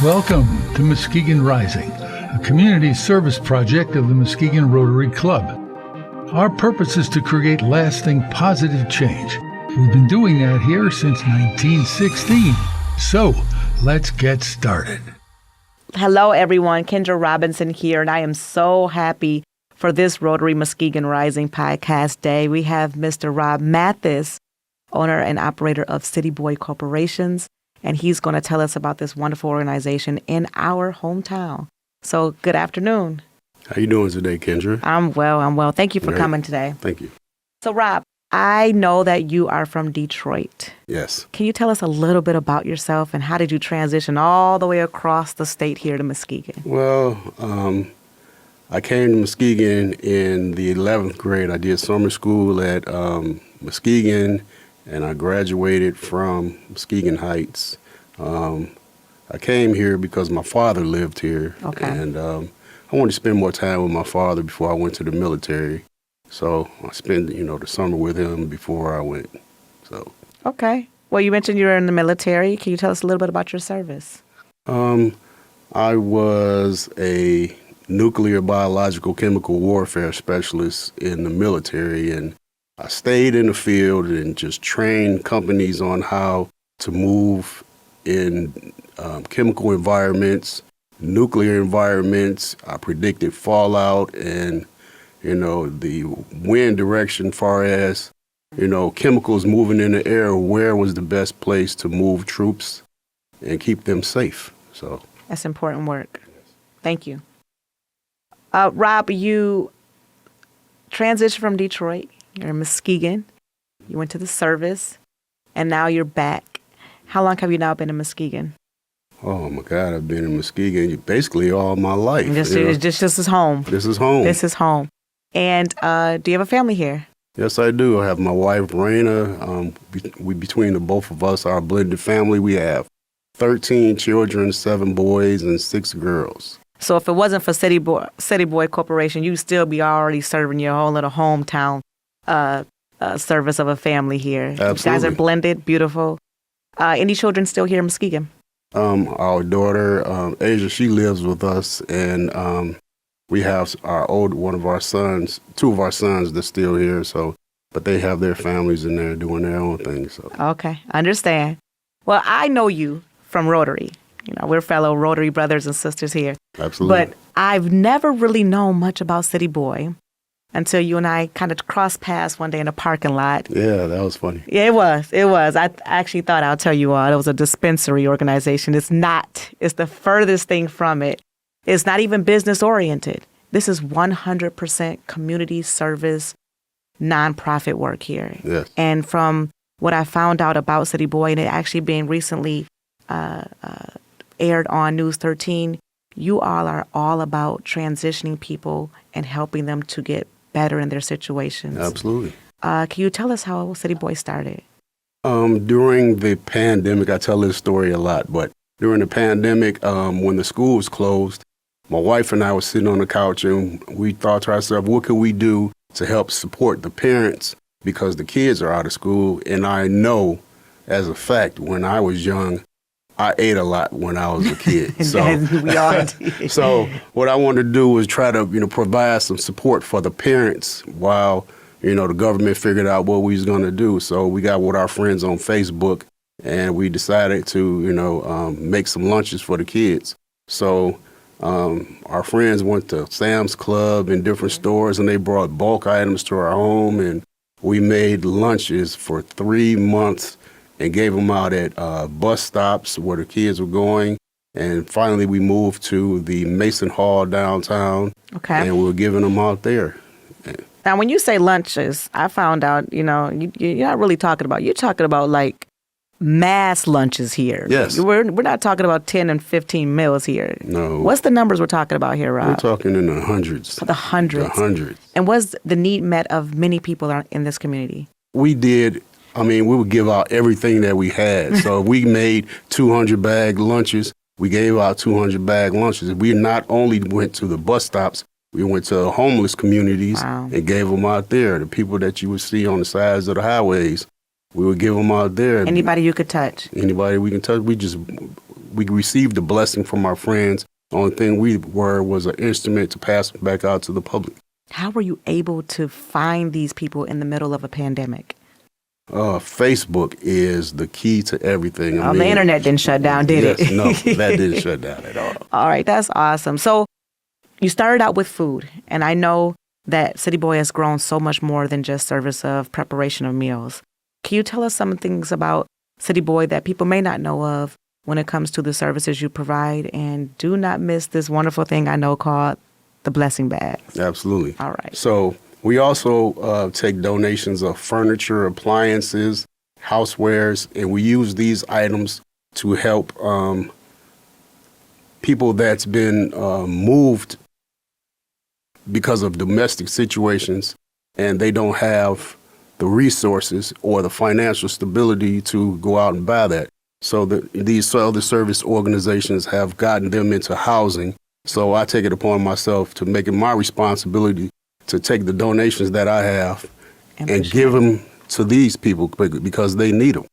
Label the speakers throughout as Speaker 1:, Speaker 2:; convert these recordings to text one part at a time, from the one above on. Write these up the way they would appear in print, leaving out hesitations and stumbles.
Speaker 1: Welcome to Muskegon Rising, a community service project of the Muskegon Rotary Club. Our purpose is to create lasting positive change. We've been doing that here since 1916. So, let's get started.
Speaker 2: Hello, everyone. Kendra Robinson here, and I am so happy for this Rotary Muskegon Rising podcast day. We have Mr. Rob Mathis, owner and operator of CitiBoi Corporations, and he's going to tell us about this wonderful organization in our hometown. So, good afternoon.
Speaker 3: How you doing today, Kendra?
Speaker 2: I'm well. Thank you for coming today.
Speaker 3: Thank you.
Speaker 2: So, Rob, I know that you are from Detroit.
Speaker 3: Yes.
Speaker 2: Can you tell us a little bit about yourself and how did you transition all the way across the state here to Muskegon?
Speaker 3: Well, I came to Muskegon in the 11th grade. I did summer school at Muskegon, and I graduated from Muskegon Heights. I came here because my father lived here, and I wanted to spend more time with my father before I went to the military. So I spent, the summer with him before I went. So.
Speaker 2: Okay. Well, you mentioned you were in the military. Can you tell us a little bit about your service?
Speaker 3: I was a nuclear, biological, chemical warfare specialist in the military, and I stayed in the field and just trained companies on how to move in chemical environments, nuclear environments. I predicted fallout and, the wind direction far as, chemicals moving in the air, where was the best place to move troops and keep them safe. So
Speaker 2: that's important work. Thank you. Rob, you transitioned from Detroit. You're in Muskegon. You went to the service, and now you're back. How long have you now been in Muskegon?
Speaker 3: Oh, my God, I've been in Muskegon basically all my life.
Speaker 2: This is home.
Speaker 3: This is home.
Speaker 2: This is home. And do you have a family here?
Speaker 3: Yes, I do. I have my wife, Raina. Between the both of us, our blended family, we have 13 children, 7 boys, and 6 girls.
Speaker 2: So if it wasn't for CitiBoi Corporation, you'd still be already serving your whole little hometown service of a family here.
Speaker 3: Absolutely.
Speaker 2: You guys are blended, beautiful. Any children still here in Muskegon?
Speaker 3: Our daughter, Asia, she lives with us, and we have one of our sons, 2 of our sons that's still here. So, but they have their families in there doing their own thing. So. Okay,
Speaker 2: understand. Well, I know you from Rotary. We're fellow Rotary brothers and sisters here.
Speaker 3: Absolutely.
Speaker 2: But I've never really known much about CitiBoi until you and I kind of crossed paths one day in a parking lot.
Speaker 3: Yeah, that was funny.
Speaker 2: Yeah, it was. I actually thought I'll tell you all. It was a dispensary organization. It's not. It's the furthest thing from it. It's not even business oriented. This is 100% community service, nonprofit work here.
Speaker 3: Yes.
Speaker 2: And from what I found out about CitiBoi, and it actually being recently aired on News 13, you all are all about transitioning people and helping them to get better in their situations.
Speaker 3: Absolutely.
Speaker 2: Can you tell us how CitiBoi started?
Speaker 3: During the pandemic, I tell this story a lot, but during the pandemic, when the schools closed, my wife and I were sitting on the couch and we thought to ourselves, what could we do to help support the parents because the kids are out of school? And I know, as a fact, when I was young, I ate a lot when I was a kid. So
Speaker 2: we all did.
Speaker 3: So what I wanted to do was try to, provide some support for the parents while, the government figured out what we was going to do. So we got with our friends on Facebook and we decided to, make some lunches for the kids. So our friends went to Sam's Club and different stores and they brought bulk items to our home and we made lunches for 3 months and gave them out at bus stops where the kids were going. And finally, we moved to the Mason Hall downtown.
Speaker 2: Okay.
Speaker 3: And we were giving them out there.
Speaker 2: Now, when you say lunches, I found out, you're not really talking about like mass lunches here.
Speaker 3: Yes.
Speaker 2: We're not talking about 10 and 15 meals here.
Speaker 3: No.
Speaker 2: What's the numbers we're talking about here, Rob?
Speaker 3: We're talking in the hundreds.
Speaker 2: The hundreds.
Speaker 3: The hundreds.
Speaker 2: And was the need met of many people in this community?
Speaker 3: We did. We would give out everything that we had. So we made 200 bag lunches. We gave out 200 bag lunches. We not only went to the bus stops, we went to homeless communities and gave them out there. The people that you would see on the sides of the highways, we would give them out there.
Speaker 2: Anybody you could touch?
Speaker 3: Anybody we can touch. we received the blessing from our friends. The only thing we were was an instrument to pass back out to the public.
Speaker 2: How were you able to find these people in the middle of a pandemic?
Speaker 3: Facebook is the key to everything.
Speaker 2: The internet didn't shut down, did it?
Speaker 3: No, that didn't shut down at all.
Speaker 2: All right, that's awesome. So you started out with food, and I know that CitiBoi has grown so much more than just service of preparation of meals. Can you tell us some things about CitiBoi that people may not know of when it comes to the services you provide? And do not miss this wonderful thing I know called the blessing bag.
Speaker 3: Absolutely.
Speaker 2: All right.
Speaker 3: So we also take donations of furniture, appliances, housewares, and we use these items to help people that's been moved because of domestic situations, and they don't have the resources or the financial stability to go out and buy that. So these other service organizations have gotten them into housing. So I take it upon myself to make it my responsibility to take the donations that I have and give them to these people because they need them.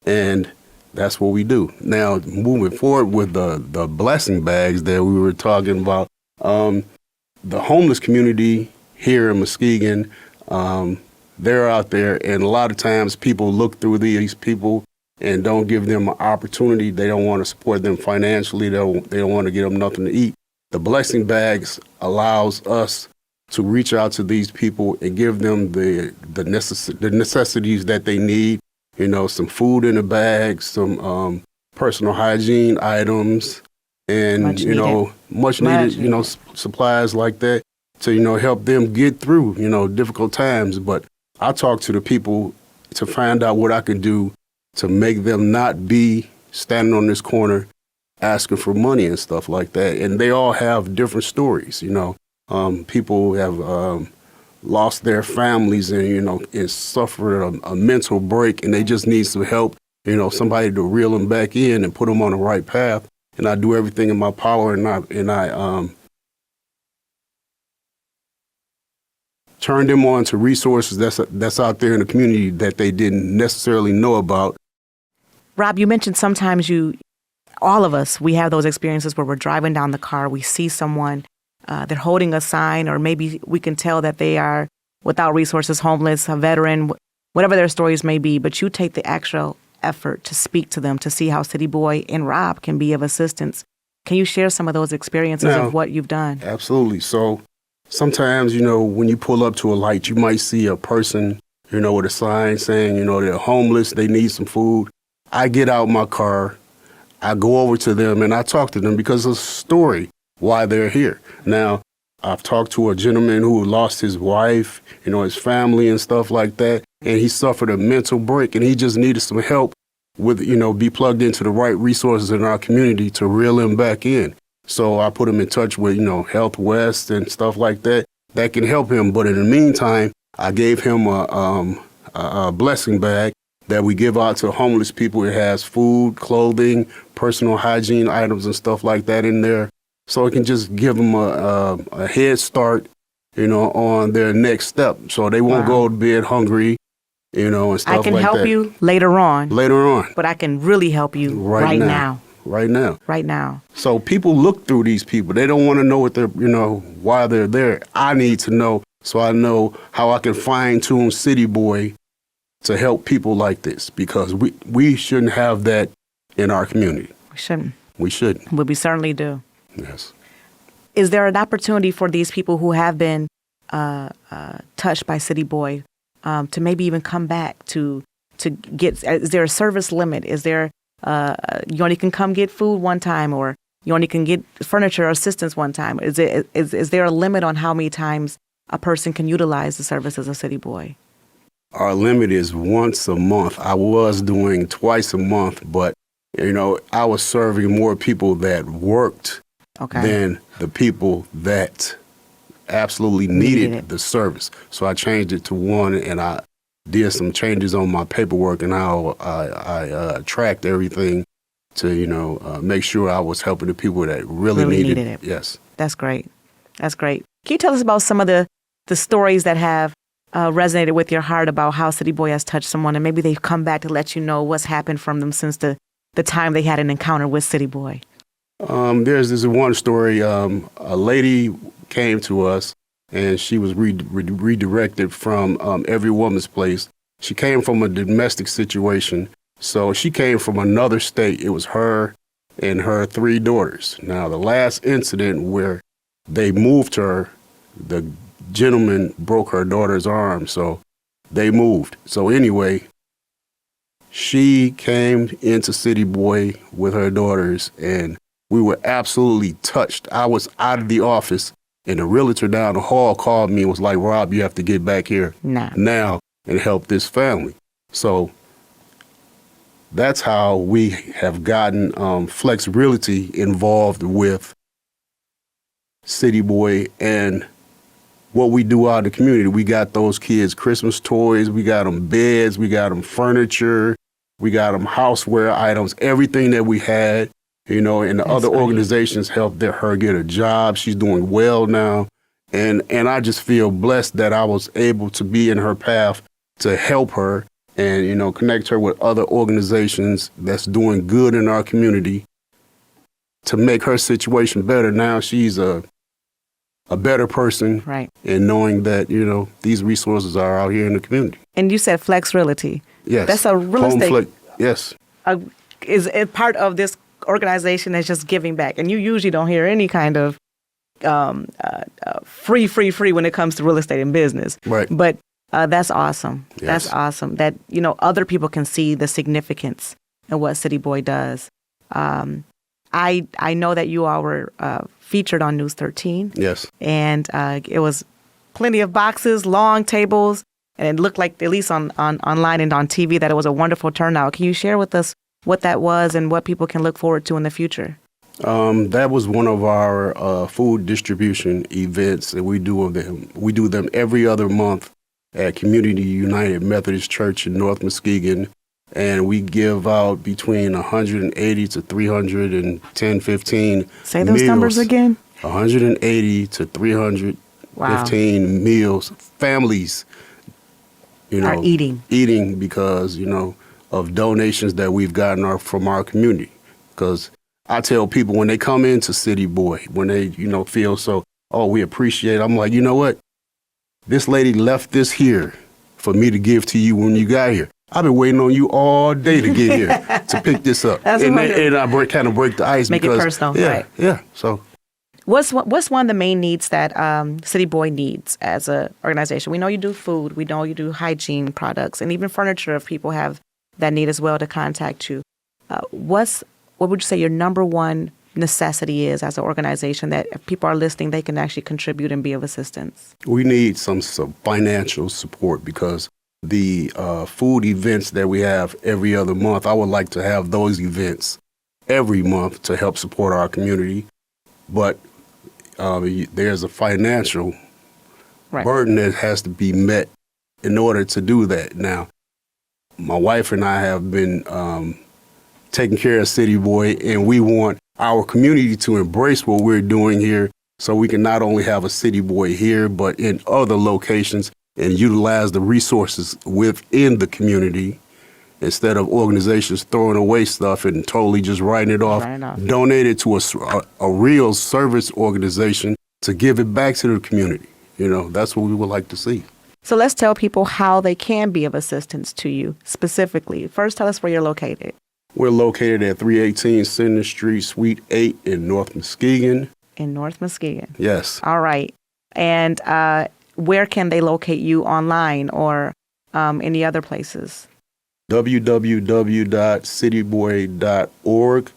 Speaker 3: And that's what we do. Now, moving forward with the blessing bags that we were talking about, the homeless community here in Muskegon, they're out there, and a lot of times people look through these people and don't give them an opportunity. They don't want to support them financially. They don't want to give them nothing to eat. The blessing bags allows us to reach out to these people and give them the necessities that they need. You know, some food in a bag, some personal hygiene items, and much needed, supplies like that to help them get through difficult times. But I talk to the people to find out what I can do to make them not be standing on this corner asking for money and stuff like that. And they all have different stories. People have lost their families and suffered a mental break, and they just need some help, somebody to reel them back in and put them on the right path. And I do everything in my power, and I turn them on to resources that's out there in the community that they didn't necessarily know about.
Speaker 2: Rob, you mentioned sometimes all of us, we have those experiences where we're driving down the car, we see someone, they're holding a sign, or maybe we can tell that they are without resources, homeless, a veteran, whatever their stories may be, but you take the actual effort to speak to them, to see how CitiBoi and Rob can be of assistance. Can you share some of those experiences of what you've done?
Speaker 3: Absolutely. So sometimes, when you pull up to a light, you might see a person, with a sign saying, they're homeless, they need some food. I get out my car, I go over to them, and I talk to them because of the story why they're here. Now, I've talked to a gentleman who lost his wife, his family and stuff like that, and he suffered a mental break, and he just needed some help with, be plugged into the right resources in our community to reel him back in. So I put him in touch with, Health West and stuff like that can help him. But in the meantime, I gave him a blessing bag that we give out to homeless people. It has food, clothing, personal hygiene items and stuff like that in there. So it can just give them a head start, on their next step. So they won't go to bed hungry, and stuff like that.
Speaker 2: I can help you later on. But I can really help you right now.
Speaker 3: Right now.
Speaker 2: Right now.
Speaker 3: So people look through these people. They don't want to know what they're, why they're there. I need to know, so I know how I can fine tune CitiBoi to help people like this, because we shouldn't have that in our community.
Speaker 2: We shouldn't.
Speaker 3: We shouldn't.
Speaker 2: But we certainly do.
Speaker 3: Yes.
Speaker 2: Is there an opportunity for these people who have been touched by CitiBoi to maybe even come back to get? Is there a service limit? Is there you only can come get food one time, or you only can get furniture or assistance one time? Is there a limit on how many times a person can utilize the services of CitiBoi?
Speaker 3: Our limit is once a month. I was doing twice a month, but I was serving more people that worked than the people that absolutely needed the service. So I changed it to one, and I did some changes on my paperwork, and I tracked everything to make sure I was helping the people that really needed it. Yes.
Speaker 2: That's great. That's great. Can you tell us about some of the stories that have resonated with your heart about how CitiBoi has touched someone, and maybe they've come back to let you know what's happened from them since the the time they had an encounter with CitiBoi?
Speaker 3: There's this one story. A lady came to us, and she was redirected from Every Woman's Place. She came from a domestic situation, so she came from another state. It was her and her 3 daughters. Now, the last incident where they moved her, the gentleman broke her daughter's arm, so they moved. So anyway, she came into CitiBoi with her daughters, and we were absolutely touched. I was out of the office, and the realtor down the hall called me and was like, Rob, you have to get back here now and help this family. So that's how we have gotten Flex Realty involved with CitiBoi and what we do out in the community. We got those kids Christmas toys, we got them beds, we got them furniture, we got them houseware items, everything that we had, and the other organizations helped her get a job. She's doing well now. And I just feel blessed that I was able to be in her path to help her and, connect her with other organizations that's doing good in our community to make her situation better. Now she's a better person,
Speaker 2: right?
Speaker 3: And knowing that, these resources are out here in the community.
Speaker 2: And you said Flex Realty.
Speaker 3: Yes.
Speaker 2: That's a real estate.
Speaker 3: Yes.
Speaker 2: Is it part of this organization that's just giving back? And you usually don't hear any kind of free when it comes to real estate and business.
Speaker 3: Right.
Speaker 2: But that's awesome.
Speaker 3: Yes.
Speaker 2: That's awesome that, other people can see the significance of what CitiBoi does. I know that you all were featured on News 13.
Speaker 3: Yes.
Speaker 2: And it was plenty of boxes, long tables, and it looked like, at least on online and on TV, that it was a wonderful turnout. Can you share with us what that was and what people can look forward to in the future?
Speaker 3: That was one of our food distribution events, and we do them every other month at Community United Methodist Church in North Muskegon. And we give out between 180 to 310, 15
Speaker 2: Say those
Speaker 3: meals.
Speaker 2: Numbers again.
Speaker 3: 180 to 315 meals. Families,
Speaker 2: are
Speaker 3: eating because, of donations that we've gotten from our community. Because I tell people when they come into CitiBoi, when they, feel so, we appreciate it. I'm like, you know what? This lady left this here for me to give to you when you got here. I've been waiting on you all day to get here to pick this up. And I kind of break the ice.
Speaker 2: Make it personal, right?
Speaker 3: Yeah. So,
Speaker 2: what's one of the main needs that CitiBoi needs as an organization? We know you do food. We know you do hygiene products and even furniture if people have that need as well to contact you. What would you say your number one necessity is as an organization that if people are listening, they can actually contribute and be of assistance?
Speaker 3: We need some financial support because the food events that we have every other month, I would like to have those events every month to help support our community. But there's a financial burden that has to be met in order to do that. Now, my wife and I have been taking care of CitiBoi, and we want our community to embrace what we're doing here so we can not only have a CitiBoi here, but in other locations and utilize the resources within the community instead of organizations throwing away stuff and totally just writing it off. Donate it to a real service organization to give it back to the community. That's what we would like to see.
Speaker 2: So let's tell people how they can be of assistance to you specifically. First, tell us where you're located.
Speaker 3: We're located at 318 Center Street, Suite 8 in North Muskegon.
Speaker 2: In North Muskegon.
Speaker 3: Yes.
Speaker 2: All right. And where can they locate you online or any other places?
Speaker 3: www.citiboi.org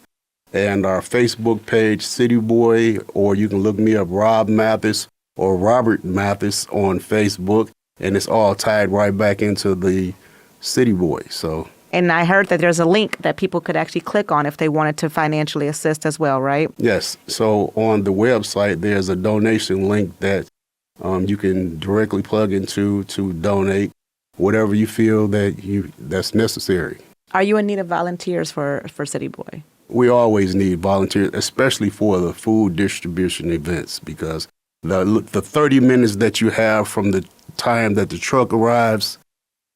Speaker 3: and our Facebook page, CitiBoi, or you can look me up, Rob Mathis or Robert Mathis on Facebook, and it's all tied right back into the CitiBoi. So.
Speaker 2: And I heard that there's a link that people could actually click on if they wanted to financially assist as well, right?
Speaker 3: Yes. So on the website, there's a donation link that you can directly plug into to donate whatever you feel that's necessary. Are
Speaker 2: you in need of volunteers for CitiBoi?
Speaker 3: We always need volunteers, especially for the food distribution events, because the 30 minutes that you have from the time that the truck arrives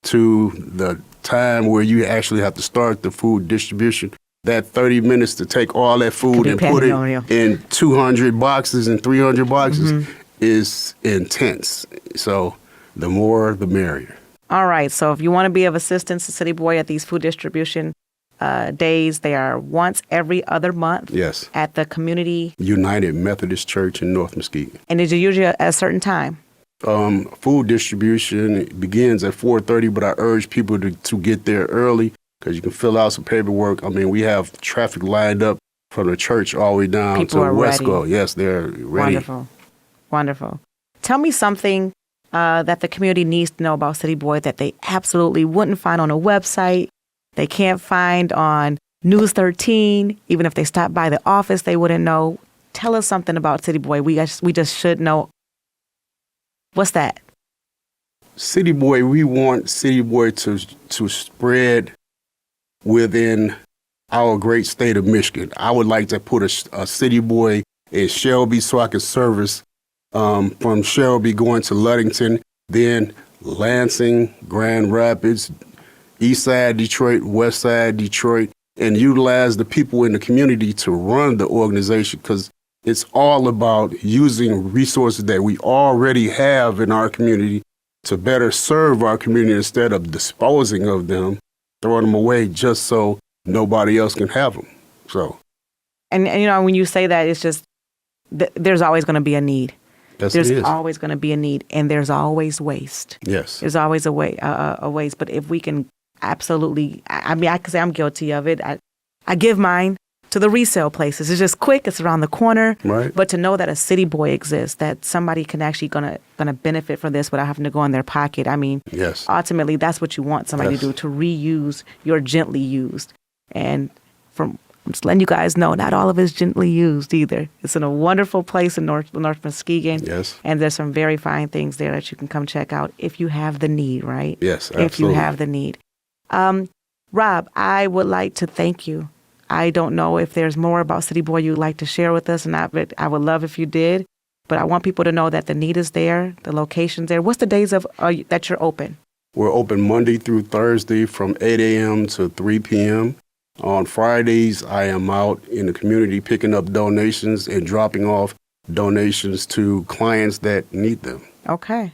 Speaker 3: to the time where you actually have to start the food distribution, that 30 minutes to take all that food
Speaker 2: be
Speaker 3: and put it
Speaker 2: pandemonium.
Speaker 3: in 200 boxes and 300 boxes
Speaker 2: Mm-hmm.
Speaker 3: is intense. So the more, the merrier.
Speaker 2: All right. So if you want to be of assistance to CitiBoi at these food distribution days, they are once every other month.
Speaker 3: Yes.
Speaker 2: At the community.
Speaker 3: United Methodist Church in North Muskegon.
Speaker 2: And is it usually at a certain time?
Speaker 3: Food distribution begins at 4:30, but I urge people to get there early because you can fill out some paperwork. I mean, we have traffic lined up from the church all the way down
Speaker 2: People
Speaker 3: to
Speaker 2: are
Speaker 3: Westco.
Speaker 2: ready.
Speaker 3: Yes, they're ready.
Speaker 2: Wonderful. Wonderful. Tell me something that the community needs to know about CitiBoi that they absolutely wouldn't find on a website, they can't find on News 13, even if they stop by the office, they wouldn't know. Tell us something about CitiBoi. We just should know. What's that?
Speaker 3: CitiBoi, we want CitiBoi to spread within our great state of Michigan. I would like to put a CitiBoi in Shelby so I can service from Shelby going to Ludington, then Lansing, Grand Rapids, East Side Detroit, West Side Detroit, and utilize the people in the community to run the organization because it's all about using resources that we already have in our community to better serve our community instead of disposing of them, throwing them away just so nobody else can have them. So,
Speaker 2: And you know, when you say that, it's just there's always going to be a need.
Speaker 3: yes,
Speaker 2: There's
Speaker 3: it is.
Speaker 2: always going to be a need, and there's always waste.
Speaker 3: Yes.
Speaker 2: There's always a waste. But if we can absolutely, I mean, I can say I'm guilty of it. I give mine to the resale places. It's just quick. It's around the corner.
Speaker 3: Right.
Speaker 2: But to know that a CitiBoi exists, that somebody can actually gonna benefit from this without having to go in their pocket. I mean,
Speaker 3: Yes.
Speaker 2: ultimately, that's what you want somebody
Speaker 3: Yes.
Speaker 2: to do, to reuse your gently used. And I'm just letting you guys know, not all of it is gently used either. It's in a wonderful place in North Muskegon.
Speaker 3: Yes.
Speaker 2: And there's some very fine things there that you can come check out if you have the need, right?
Speaker 3: Yes,
Speaker 2: If you
Speaker 3: absolutely.
Speaker 2: have the need. Rob, I would like to thank you. I don't know if there's more about CitiBoi you'd like to share with us, and I would love if you did. But I want people to know that the need is there, the location's there. What's the days that you're open?
Speaker 3: We're open Monday through Thursday from 8 a.m. to 3 p.m. On Fridays, I am out in the community picking up donations and dropping off donations to clients that need them.
Speaker 2: Okay.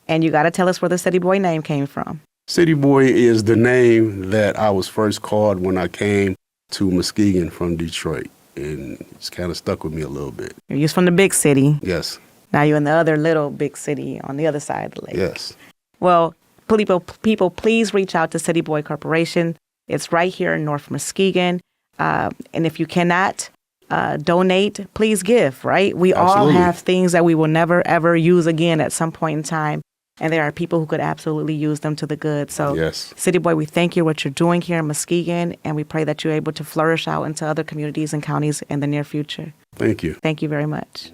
Speaker 2: And you got to tell us where the CitiBoi name came from.
Speaker 3: CitiBoi is the name that I was first called when I came to Muskegon from Detroit, and it's kind of stuck with me a little bit.
Speaker 2: You're used from the big city.
Speaker 3: Yes,
Speaker 2: Now you're in the other little big city on the other side of the lake.
Speaker 3: yes.
Speaker 2: Well, people, please reach out to CitiBoi Corporation. It's right here in North Muskegon. And if you cannot donate, please give, right? We all
Speaker 3: Absolutely.
Speaker 2: have things that we will never, ever use again at some point in time. And there are people who could absolutely use them to the good. So,
Speaker 3: Yes.
Speaker 2: CitiBoi, we thank you for what you're doing here in Muskegon, and we pray that you're able to flourish out into other communities and counties in the near future.
Speaker 3: Thank you.
Speaker 2: Thank you very much.